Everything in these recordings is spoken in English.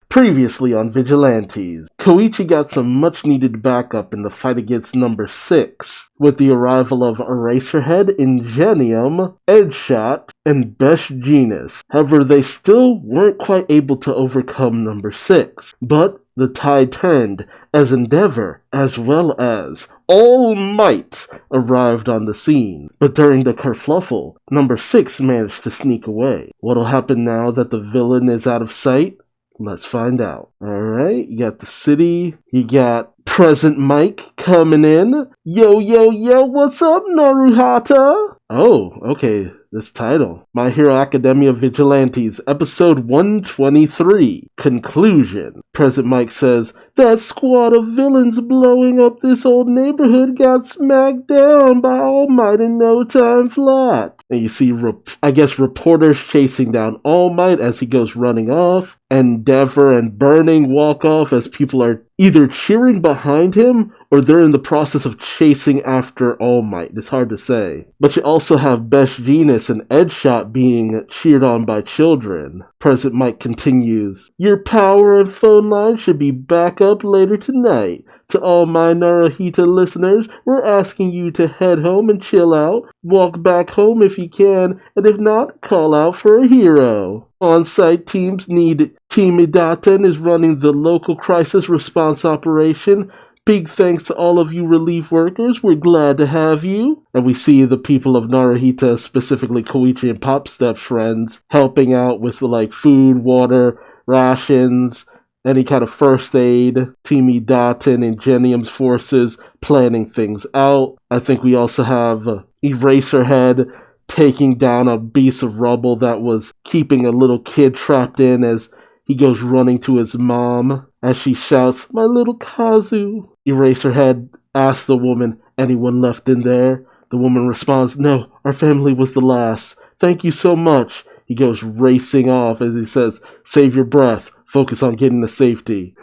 Previously on Vigilantes, Koichi got some much-needed backup in the fight against number 6, with the arrival of Eraserhead, Ingenium, Edgeshot, and Best Genus. However, they still weren't quite able to overcome number 6, but the tide turned as Endeavor, as well as All Might, arrived on the scene. But during the kerfluffle, number 6 managed to sneak away. What'll happen now that the villain is out of sight? Let's find out. Alright, you got the city, you got Present Mike coming in. Yo, yo, yo, what's up, Naruhata? Oh, okay, this title. My Hero Academia Vigilantes, episode 123, Conclusion. Present Mike says, that squad of villains blowing up this old neighborhood got smacked down by All Might in no time flat. And you see, reporters chasing down All Might as he goes running off. Endeavor and Burning walk off as people are either cheering behind him or they're in the process of chasing after All Might. It's hard to say. But you also have Best Genus and Edgeshot being cheered on by children. Present Mike continues, your power and phone line should be back up later tonight. To all my Naruhita listeners, we're asking you to head home and chill out. Walk back home if you can, and if not, call out for a hero. On-site teams need Team Idaten is running the local crisis response operation. Big thanks to all of you relief workers. We're glad to have you. And we see the people of Naruhita, specifically Koichi and Popstep's friends, helping out with food, water, rations, any kind of first aid. Team Idaten and Ingenium's forces planning things out. I think we also have Eraserhead taking down a piece of rubble that was keeping a little kid trapped in as he goes running to his mom as she shouts, my little Kazu. Eraserhead asks the woman, anyone left in there? The woman responds, no, our family was the last. Thank you so much. He goes racing off as he says, save your breath. Focus on getting to safety.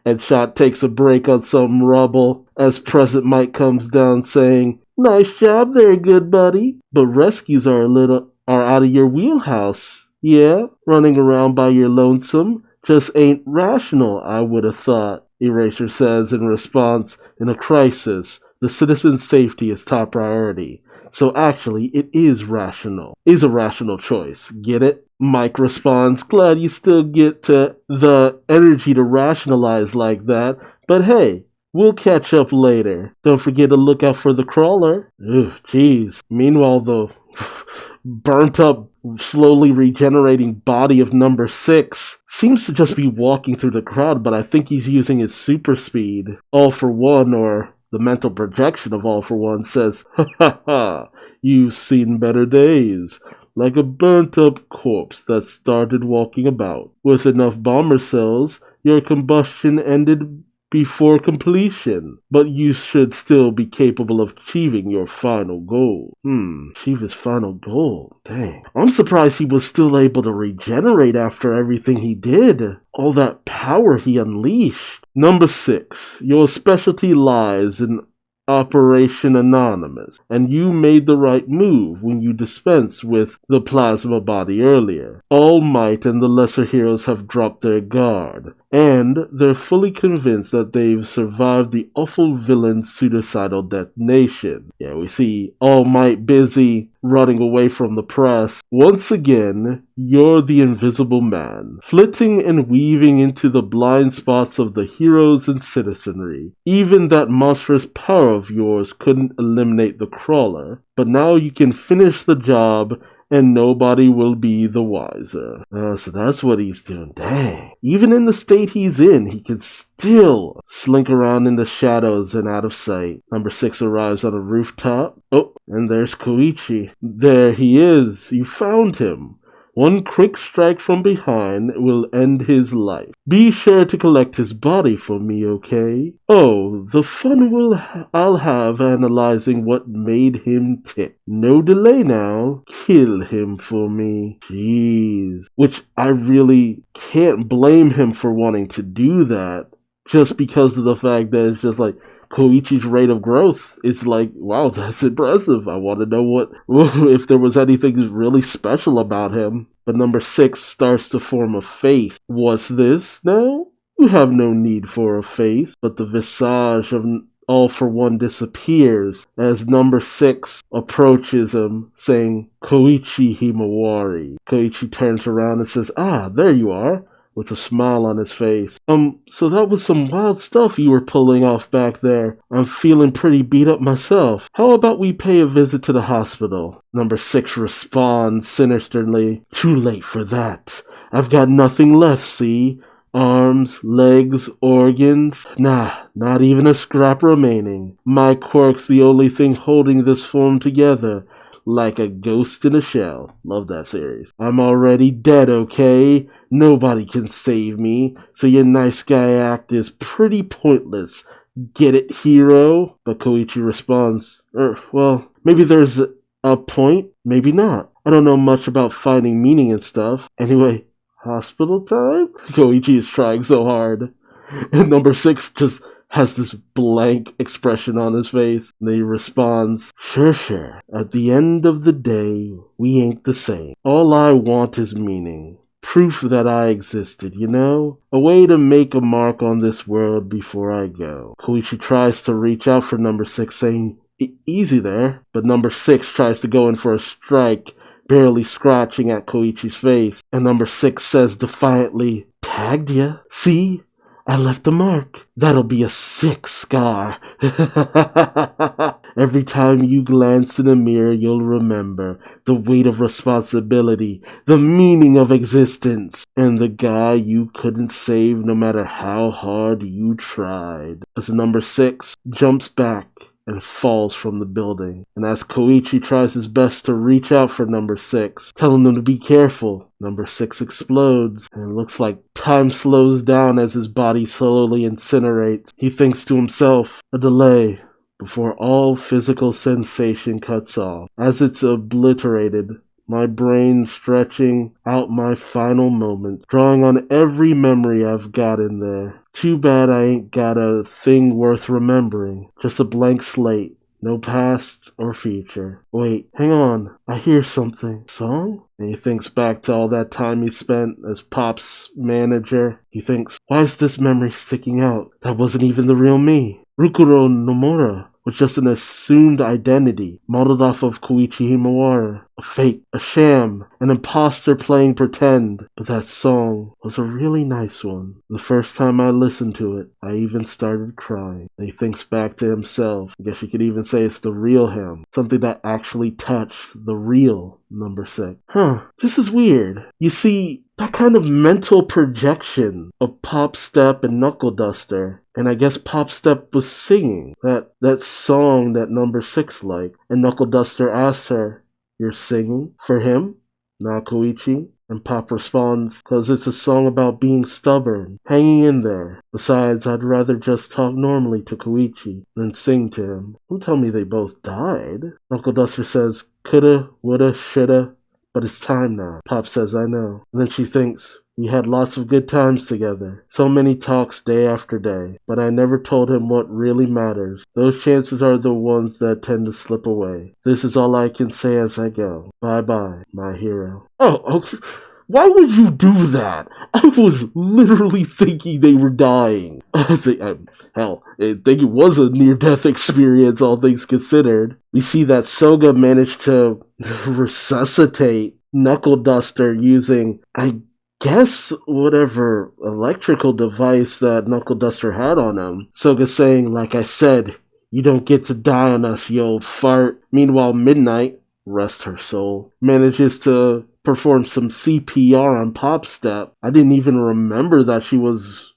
Edgeshot takes a break on some rubble as Present Mike comes down saying, nice job there, good buddy. But rescues are out of your wheelhouse. Yeah, running around by your lonesome just ain't rational, I would have thought. Eraser says in response, in a crisis, the citizen's safety is top priority. So actually, it is rational. Is a rational choice. Get it? Mike responds, glad you still get to the energy to rationalize like that, but hey, we'll catch up later. Don't forget to look out for the crawler. Ugh, jeez. Meanwhile, the burnt up, slowly regenerating body of number 6 seems to just be walking through the crowd, but I think he's using his super speed. All for One, or the mental projection of All for One, says, ha ha ha, you've seen better days. Like a burnt-up corpse that started walking about. With enough bomber cells, your combustion ended before completion, but you should still be capable of achieving your final goal. Achieve his final goal? Dang. I'm surprised he was still able to regenerate after everything he did. All that power he unleashed. Number 6. Your specialty lies in Operation Anonymous, and you made the right move when you dispensed with the plasma body earlier. All Might and the lesser heroes have dropped their guard, and they're fully convinced that they've survived the awful villain's suicidal detonation. Yeah, we see All Might busy running away from the press. Once again, you're the invisible man, flitting and weaving into the blind spots of the heroes and citizenry. Even that monstrous power of yours couldn't eliminate the crawler, but now you can finish the job and nobody will be the wiser. So that's what he's doing. Dang. Even in the state he's in, he can still slink around in the shadows and out of sight. Number 6 arrives on a rooftop. Oh, and there's Koichi. There he is. You found him. One quick strike from behind will end his life. Be sure to collect his body for me, okay? Oh, the fun I'll have analyzing what made him tick. No delay now. Kill him for me. Jeez. Which I really can't blame him for wanting to do that, just because of the fact that it's just Koichi's rate of growth is wow, that's impressive. I want to know if there was anything really special about him. but number 6 starts to form a faith. What's this now? You have no need for a faith, but the visage of All for One disappears as number 6 approaches him, saying, Koichi Himawari. Koichi turns around and says, Ah, there you are, with a smile on his face. So that was some wild stuff you were pulling off back there. I'm feeling pretty beat up myself. How about we pay a visit to the hospital? Number 6 responds sinisterly, Too late for that. I've got nothing left, see? Arms, legs, organs. Nah, not even a scrap remaining. My quirk's the only thing holding this form together. Like a ghost in a shell. Love that series. I'm already dead, okay? Nobody can save me, so your nice guy act is pretty pointless. Get it, hero? But Koichi responds, well, maybe there's a point, maybe not. I don't know much about finding meaning and stuff. Anyway, hospital time? Koichi is trying so hard. And number 6 just has this blank expression on his face. And he responds, Sure. At the end of the day, we ain't the same. All I want is meaning. Proof that I existed, you know? A way to make a mark on this world before I go. Koichi tries to reach out for number 6, saying, Easy there. But number 6 tries to go in for a strike, barely scratching at Koichi's face. And number 6 says defiantly, Tagged ya? See? I left a mark. That'll be a 6 scar. Every time you glance in the mirror, you'll remember the weight of responsibility, the meaning of existence, and the guy you couldn't save no matter how hard you tried. As number 6 jumps back and falls from the building. And as Koichi tries his best to reach out for number 6, telling them to be careful, number 6 explodes, and it looks like time slows down as his body slowly incinerates. He thinks to himself, a delay before all physical sensation cuts off. As it's obliterated, my brain stretching out my final moments, drawing on every memory I've got in there. Too bad I ain't got a thing worth remembering. Just a blank slate. No past or future. Wait, hang on. I hear something. Song? And he thinks back to all that time he spent as Pop's manager. He thinks, why is this memory sticking out? That wasn't even the real me. Rukuro Nomura was just an assumed identity, modeled off of Koichi Himawari. A fake, a sham, an imposter playing pretend. But that song was a really nice one. The first time I listened to it, I even started crying. And he thinks back to himself. I guess you could even say it's the real him. Something that actually touched the real number 6. This is weird. You see, that kind of mental projection of Pop Step and Knuckle Duster. And I guess Pop Step was singing that song that number 6 liked. And Knuckle Duster asked her, You're singing for him, not Koichi? And Pop responds, Cause it's a song about being stubborn, hanging in there. Besides, I'd rather just talk normally to Koichi than sing to him. Don't tell me they both died. Knuckle Duster says, Coulda, woulda, shoulda, but it's time now. Pop says, I know. And then she thinks, we had lots of good times together. So many talks day after day. But I never told him what really matters. Those chances are the ones that tend to slip away. This is all I can say as I go. Bye-bye, my hero. Oh, okay. Why would you do that? I was literally thinking they were dying. I think it was a near-death experience, all things considered. We see that Soga managed to resuscitate Knuckle Duster using, I guess, whatever electrical device that Knuckle Duster had on him. Soga saying, like I said, you don't get to die on us, you old fart. Meanwhile, Midnight, rest her soul, manages to perform some CPR on Pop Step. I didn't even remember that she was,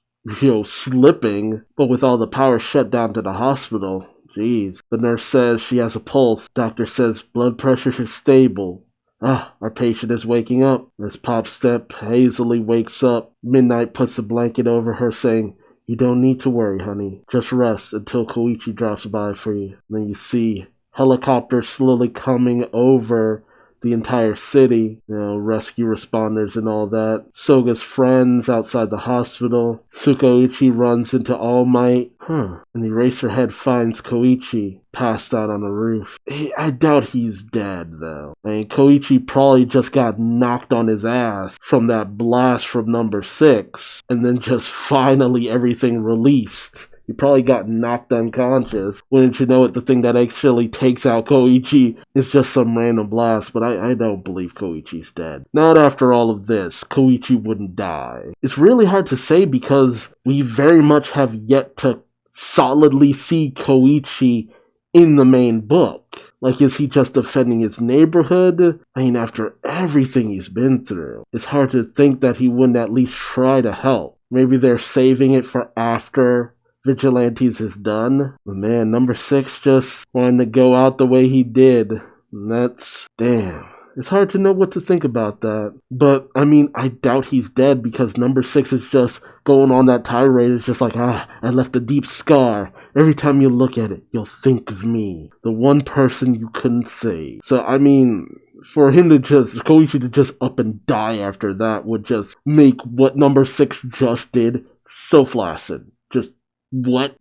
slipping, but with all the power shut down to the hospital. Jeez. The nurse says she has a pulse. Doctor says blood pressure is stable. Our patient is waking up. As Pop Step hazily wakes up, Midnight puts a blanket over her, saying, You don't need to worry, honey. Just rest until Koichi drops by for you. Then you see helicopters slowly coming over the entire city, rescue responders and all that. Soga's friends outside the hospital. Tsukuichi runs into All Might. And Eraserhead finds Koichi passed out on the roof. I doubt he's dead, though. I mean, Koichi probably just got knocked on his ass from that blast from number 6, and then just finally everything released. He probably got knocked unconscious. Wouldn't you know it, the thing that actually takes out Koichi is just some random blast, but I don't believe Koichi's dead. Not after all of this. Koichi wouldn't die. It's really hard to say because we very much have yet to solidly see Koichi in the main book. Like, is he just defending his neighborhood? I mean, after everything he's been through, it's hard to think that he wouldn't at least try to help. Maybe they're saving it for after Vigilantes is done. But man, number 6 just wanted to go out the way he did. And that's... damn. It's hard to know what to think about that. But, I mean, I doubt he's dead because number 6 is just going on that tirade. It's just like, I left a deep scar. Every time you look at it, you'll think of me. The one person you couldn't save. So, I mean, for him to just, Koichi to just up and die after that would just make what number 6 just did so flaccid. Just, what?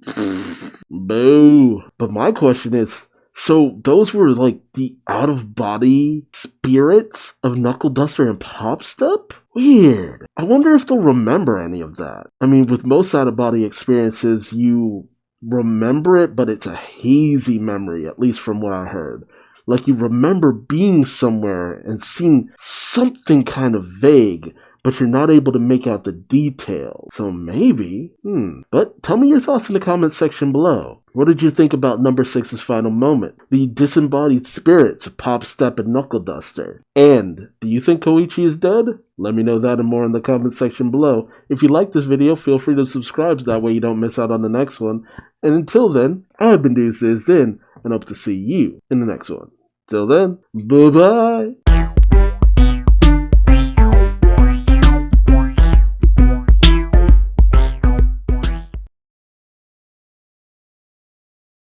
Boo. But my question is, so those were like the out-of-body spirits of Knuckle Duster and Pop Step? Weird. I wonder if they'll remember any of that. I mean, with most out-of-body experiences, you remember it, but it's a hazy memory, at least from what I heard. Like you remember being somewhere and seeing something kind of vague, but you're not able to make out the details. So maybe, But tell me your thoughts in the comment section below. What did you think about number 6's final moment? The disembodied spirits of Pop Step and Knuckle Duster. And, do you think Koichi is dead? Let me know that and more in the comment section below. If you like this video, feel free to subscribe so that way you don't miss out on the next one. And until then, I've been Duuz-Diz-Din, and hope to see you in the next one. Till then, bye-bye!